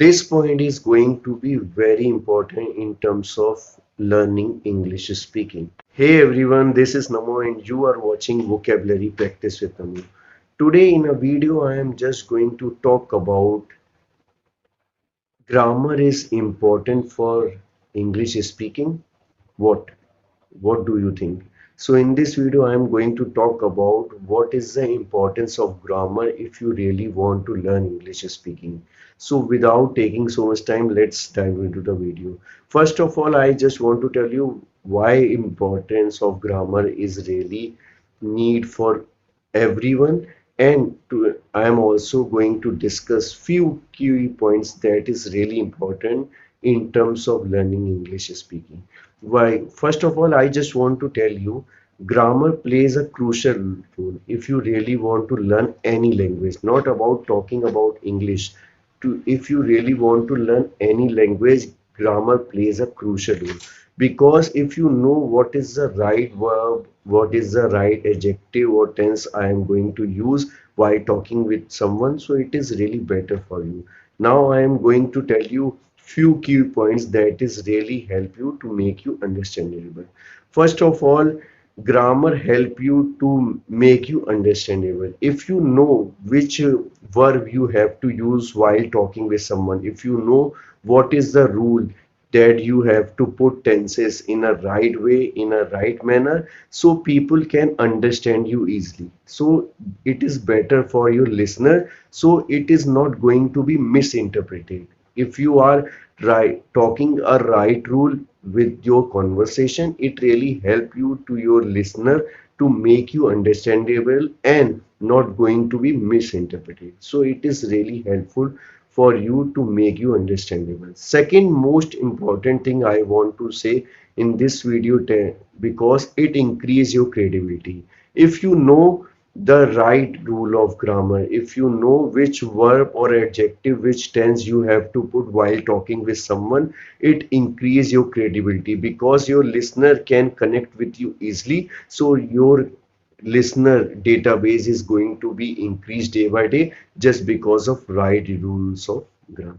This point is going to be very important in terms of learning English speaking. Hey everyone, this is Namo and you are watching Vocabulary Practice with Namo. Today in a video I am just going to talk about grammar is important for English speaking. What? What do you think? So in this video, I am going to talk about what is the importance of grammar if you really want to learn English speaking. So without taking so much time, let's dive into the video. First of all, I just want to tell you why importance of grammar is really need for everyone, and I am also going to discuss few key points that is really important in terms of learning English speaking. Why? First of all, I just want to tell you grammar plays a crucial role if you really want to learn any language, not about talking about English. If you really want to learn any language, grammar plays a crucial role. Because if you know what is the right verb, what is the right adjective or tense I am going to use while talking with someone, so it is really better for you. Now I am going to tell you few key points that is really help you to make you understandable. First of all, grammar help you to make you understandable. If you know which verb you have to use while talking with someone, if you know what is the rule that you have to put tenses in a right way, in a right manner, so people can understand you easily. So it is better for your listener, so it is not going to be misinterpreted. If you are right talking a right rule with your conversation, it really help you to your listener to make you understandable and not going to be misinterpreted. So it is really helpful for you to make you understandable. Second most important thing I want to say in this video, because it increase your credibility. If you know the right rule of grammar, if you know which verb or adjective, which tense you have to put while talking with someone, it increase your credibility because your listener can connect with you easily. So your listener database is going to be increased day by day just because of right rules of grammar.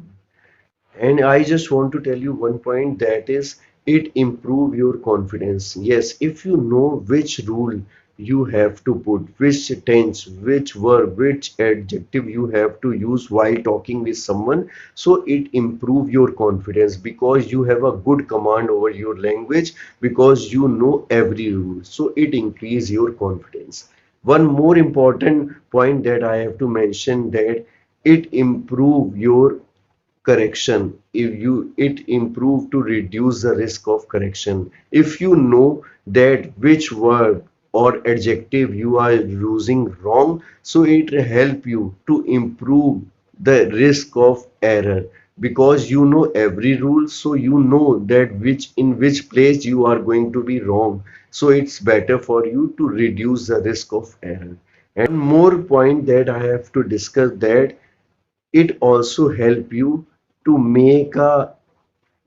And I just want to tell you one point, that is it improve your confidence. Yes, if you know which rule you have to put, which tense, which verb, which adjective you have to use while talking with someone, so it improve your confidence because you have a good command over your language, because you know every rule. So it increase your confidence. One more important point that I have to mention, that it improve your correction. If you it improve to reduce the risk of correction. If you know that which verb or adjective you are using wrong, so it help you to improve the risk of error, because you know every rule, so you know that which in which place you are going to be wrong, so it's better for you to reduce the risk of error. And more point that I have to discuss, that it also help you to make a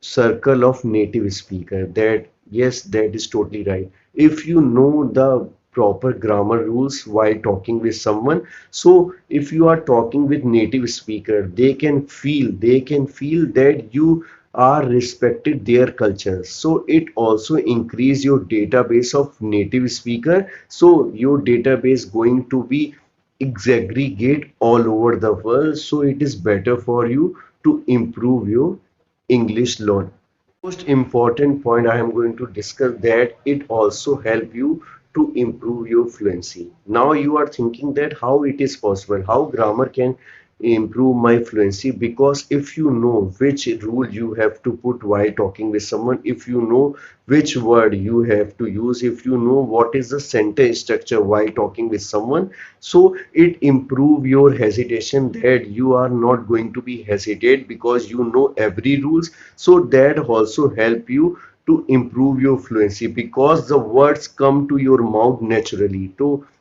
circle of native speaker. That yes, that is totally right. If you know the proper grammar rules while talking with someone, so if you are talking with native speaker, they can feel that you are respected their culture, so it also increase your database of native speaker, so your database going to be exaggerate all over the world, so it is better for you to improve your English learn. Most important point I am going to discuss, that it also help you to improve your fluency. Now you are thinking that how it is possible, how grammar can improve my fluency, because if you know which rule you have to put while talking with someone, if you know which word you have to use, if you know what is the sentence structure while talking with someone, so it improve your hesitation, that you are not going to be hesitate because you know every rules. So that also help you to improve your fluency, because the words come to your mouth naturally.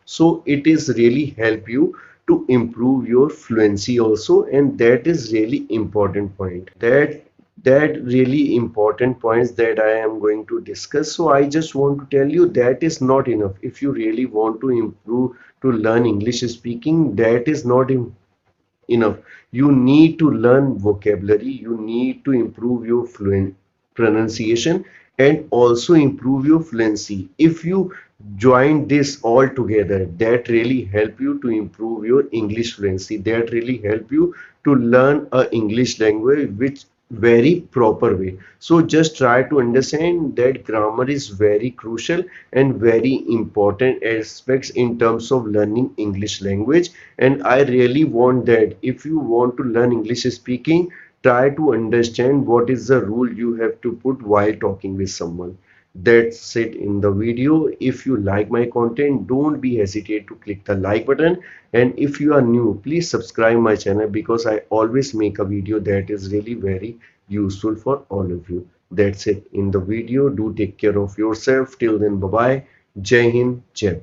So it is really help you to improve your fluency also, and that is really important point. That really important points that I am going to discuss. So I just want to tell you that is not enough. If you really want to improve to learn English speaking, that is not enough. You need to learn vocabulary, you need to improve your fluent pronunciation and also improve your fluency. If you join this all together, that really help you to improve your English fluency, that really help you to learn a English language which very proper way. So just try to understand that grammar is very crucial and very important aspects in terms of learning English language. And I really want that if you want to learn English speaking, try to understand what is the rule you have to put while talking with someone. That's it in the video. If you like my content, don't be hesitate to click the like button. And if you are new, please subscribe my channel because I always make a video that is really very useful for all of you. That's it in the video. Do take care of yourself. Till then, bye bye. Jai Hind, Jai.